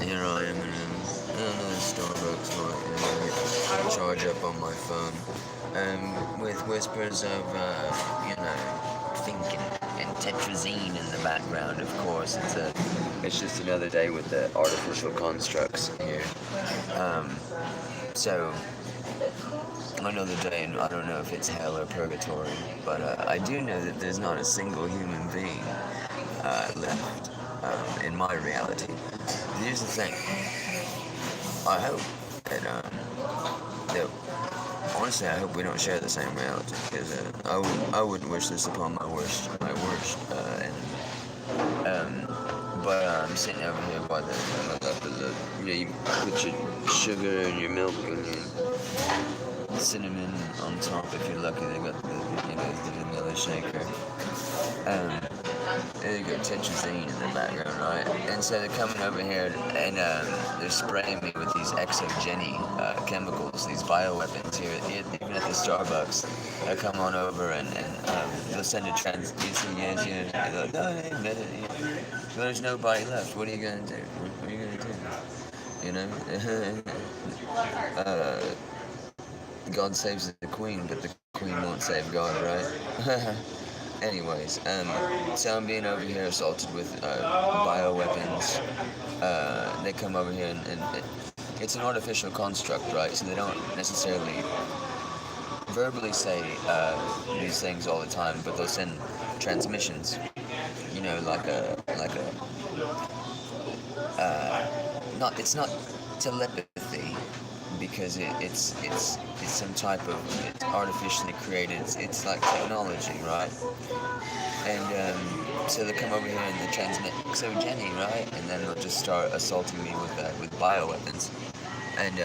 Here I am in another Starbucks charge up on my phone, with whispers of, thinking and tetrazine in the background. Of course, it's just another day with the artificial constructs here. Um, so another day, and I don't know if it's hell or purgatory, but I do know that there's not a single human being left in my reality. Here's the thing. I hope that honestly, I hope we don't share the same reality because I wouldn't wish this upon my worst enemy. But I'm sitting over here by you put your sugar and your milk and your cinnamon on top if you're lucky. They got the vanilla shaker. Um, there you go, tetrazine in the background, right? And so they're coming over here and they're spraying me with these exogeny chemicals, these bioweapons here, even at the Starbucks. They'll come on over and they'll send a yes, they're like, no, I admit it. Well, there's nobody left. What are you going to do? What are you going to do? You know? God saves the queen, but the queen won't save God, right? Anyways, so I'm being over here assaulted with bioweapons. They come over here and it's an artificial construct, right? So they don't necessarily verbally say these things all the time, but they'll send transmissions. You know, not it's not telepathy because it's some type of it's artificially created. It's like technology, right? And so they come over here and they transmit exogeny, right? And then they'll just start assaulting me with bioweapons. And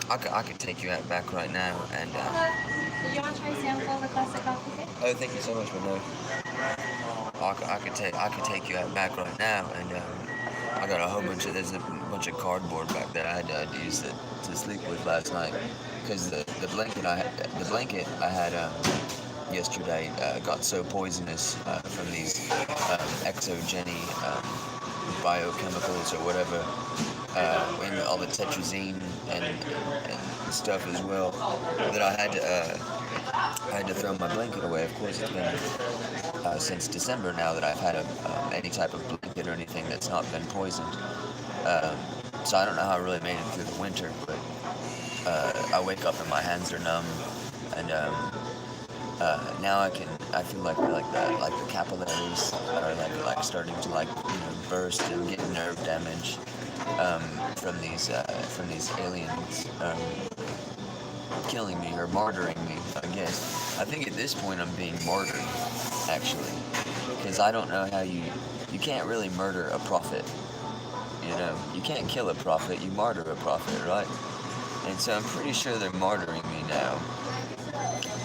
I could take you out back right now. And Would you want to try sample the classic coffee? oh, thank you so much, but no. I could take you out back right now, and I got a whole bunch of there's a bunch of cardboard back there I had to use to sleep with last night because the blanket I had yesterday got so poisonous from these exogeny biochemicals or whatever, and all the tetrazine and stuff as well, that I had to throw my blanket away. Of course, it's been since December now that I've had any type of blanket or anything that's not been poisoned. Um, so I don't know how I really made it through the winter, but I wake up and my hands are numb, and now I feel like the capillaries are like starting to burst and get nerve damage um, from these aliens killing me or martyring me. I guess I think at this point I'm being martyred actually, because I don't know how you can't really murder a prophet. You know, you can't kill a prophet, you martyr a prophet, right? And so I'm pretty sure they're martyring me now.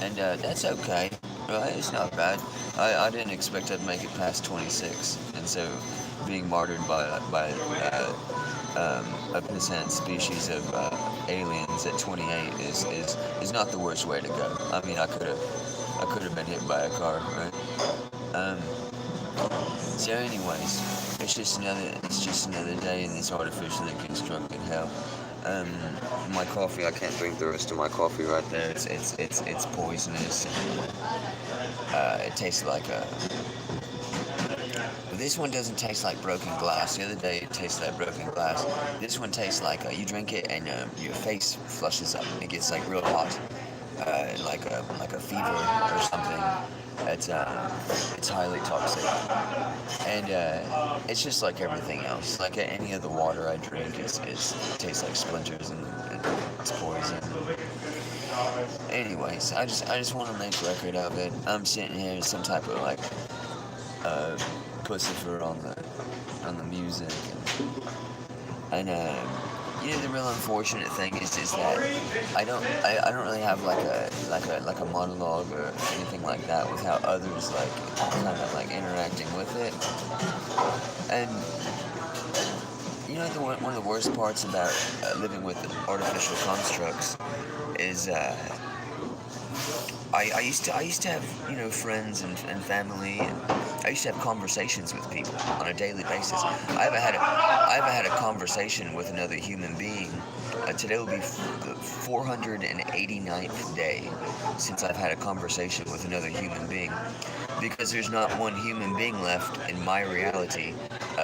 And that's okay, right? It's not bad. I didn't expect I'd make it past 26, and so being martyred by a percent species of aliens at 28 is not the worst way to go. I mean, I could have been hit by a car, right? Um, so, anyways, it's just another day in this artificially constructed hell. Um, my coffee, I can't drink the rest of my coffee right there. It's poisonous. And, it tastes like a. This one doesn't taste like broken glass. The other day it tasted like broken glass. This one tastes like you drink it and your face flushes up. It gets like real hot, like a fever or something. It's highly toxic, and it's just like everything else. Like any other water I drink, it tastes like splinters and it's poison. Anyways, I just want to make record of it. I'm sitting here in some type of uh, pussifer on the music, and the real unfortunate thing is that I don't really have like a monologue or anything like that without others kind of like interacting with it. And one of the worst parts about living with artificial constructs is I used to have friends and family I used to have conversations with people on a daily basis. I haven't had a conversation with another human being. Today will be the 489th day since I've had a conversation with another human being, because there's not one human being left in my reality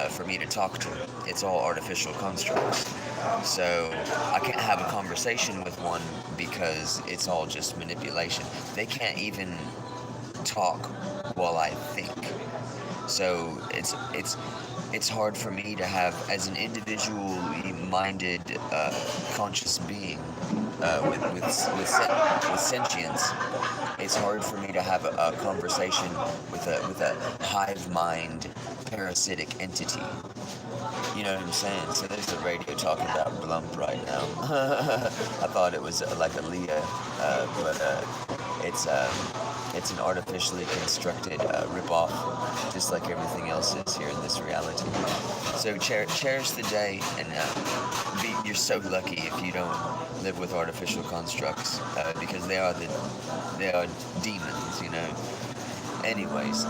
for me to talk to. It's all artificial constructs. So I can't have a conversation with one because it's all just manipulation. They can't even talk while I think. So it's hard for me to have, as an individually minded, conscious being with sentience. It's hard for me to have a conversation with a hive mind parasitic entity. You know what I'm saying? So there's the radio talking about Blump right now. I thought it was like Aaliyah, but it's an artificially constructed ripoff, just like everything else is here in this reality. So cherish the day, and you're so lucky if you don't live with artificial constructs, because they are demons, you know. Anyways,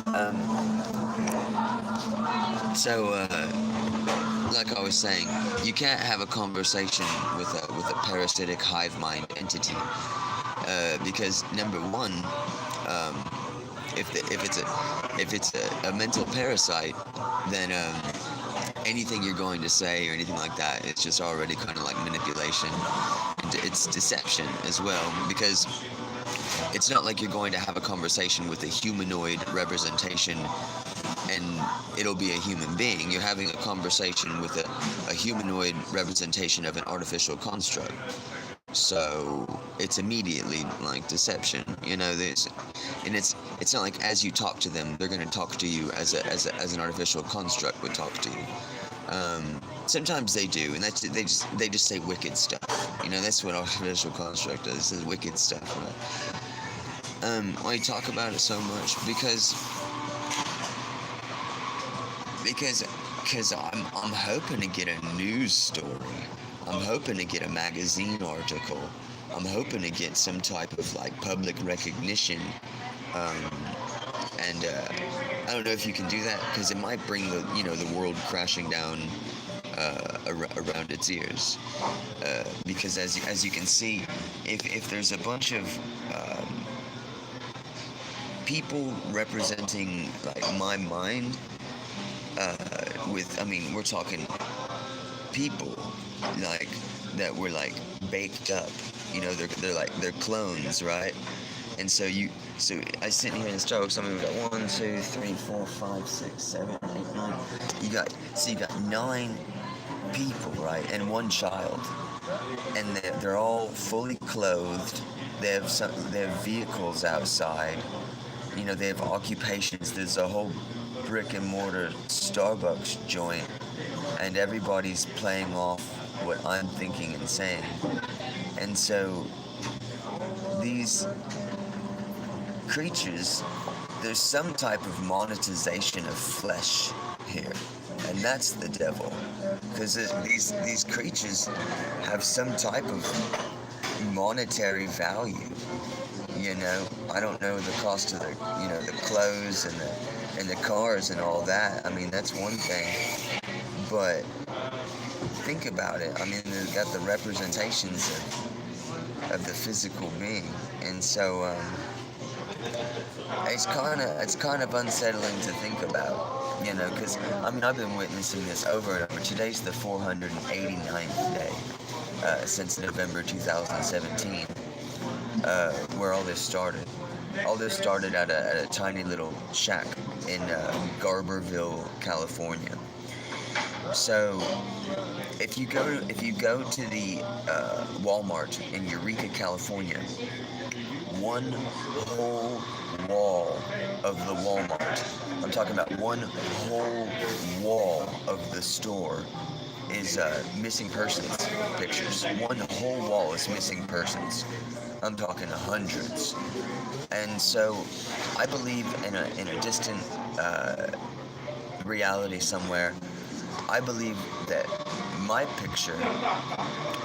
like I was saying, you can't have a conversation with a parasitic hive mind entity, because number one, if it's a mental parasite, then anything you're going to say or anything like that, it's just already kind of like manipulation. It's deception as well, because it's not like you're going to have a conversation with a humanoid representation and it'll be a human being. You're having a conversation with a humanoid representation of an artificial construct. So it's immediately like deception, you know. And it's not like as you talk to them, they're going to talk to you as an artificial construct would talk to you. Sometimes they do, and they just say wicked stuff. You know, that's what artificial construct does. It says wicked stuff. Right? Why you talk about it so much? Because I'm hoping to get a news story. I'm hoping to get a magazine article. I'm hoping to get some type of like public recognition. And I don't know if you can do that, because it might bring the world crashing down around its ears. Because as you can see, if there's a bunch of people representing like my mind, we're talking people like that were like baked up, you know, they're clones, right? And so I sit here and start with something. We got 1, 2, 3, 4, 5, 6, 7, 8, 9. You got 9 people, right, and 1 child, and they're all fully clothed. They have vehicles outside. You know, they have occupations. There's a whole brick and mortar Starbucks joint, and everybody's playing off what I'm thinking and saying. And so these creatures, there's some type of monetization of flesh here, and that's the devil, because these creatures have some type of monetary value. You know, I don't know the cost of the clothes and the cars and all that. I mean, that's one thing, but think about it. I mean, they've got the representations of the physical being, and so it's kind of unsettling to think about, you know, because I mean, I've been witnessing this over and over. Today's the 489th day since November 2017, where all this started. All this started at a tiny little shack in Garberville, California. So if you go to the Walmart in Eureka, California, one whole wall of the Walmart, I'm talking about one whole wall of the store, is missing persons pictures. One whole wall is missing persons. I'm talking hundreds. And so I believe in a distant reality somewhere, I believe that my picture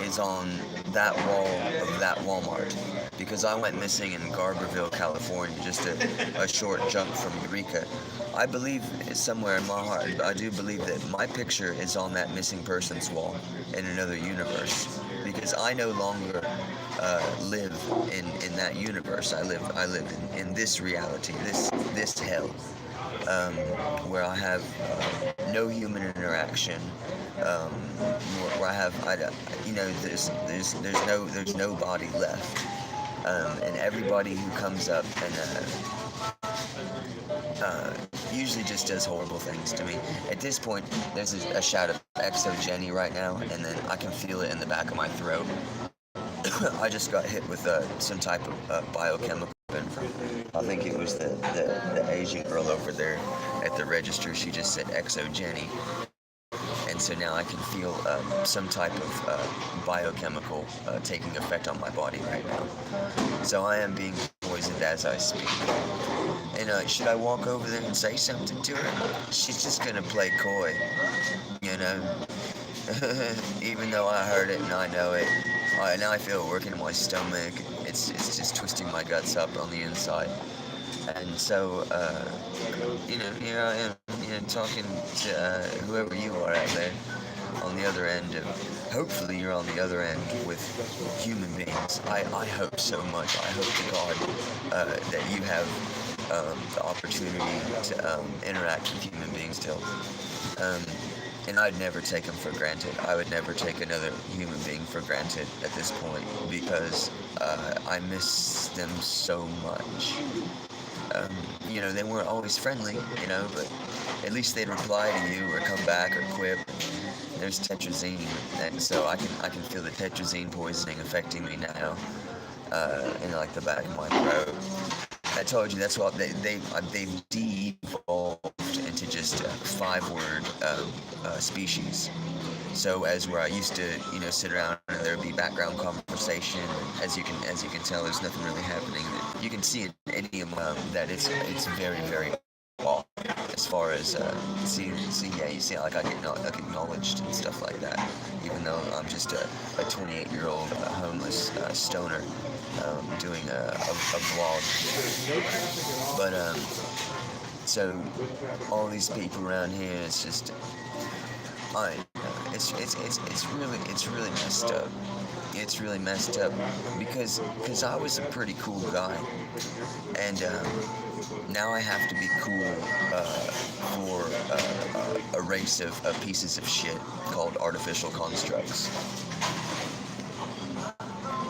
is on that wall of that Walmart because I went missing in Garberville, California, just a short jump from Eureka. I believe it's somewhere in my heart, but I do believe that my picture is on that missing persons wall in another universe because I no longer live in that universe. I live in this reality, this hell, where I have no human interaction, where there's nobody left, and everybody who comes up and usually just does horrible things to me. At this point, there's a shout of Exo Jenny right now, and then I can feel it in the back of my throat. I just got hit with some type of biochemical. I think it was the Asian girl over there at the register. She just said Exo Jenny. And so now I can feel some type of biochemical taking effect on my body right now. So I am being poisoned as I speak. And should I walk over there and say something to her? She's just gonna play coy, you know. Even though I heard it and I know it, now I feel it working in my stomach. It's just twisting my guts up on the inside. And so, here I am, talking to whoever you are out there on the other end. Hopefully you're on the other end with human beings. I hope so much. I hope to God that you have the opportunity to interact with human beings still. And I'd never take them for granted. I would never take another human being for granted at this point because I miss them so much. They weren't always friendly, but at least they'd reply to you or come back or quip. There's tetrazine, and so I can feel the tetrazine poisoning affecting me now, in like the back of my throat. I told you that's what they've de-evolved into just a 5-word species. So as where I used to sit around and there'd be background conversation, as you can tell, there's nothing really happening. You can see in any of them that it's very, very off as far as you see like I get acknowledged and stuff like that, even though I'm just a 28-year-old homeless stoner doing a vlog. But so all these people around here, it's just it's really messed up. It's really messed up because I was a pretty cool guy, and now I have to be cool for a race of pieces of shit called artificial constructs.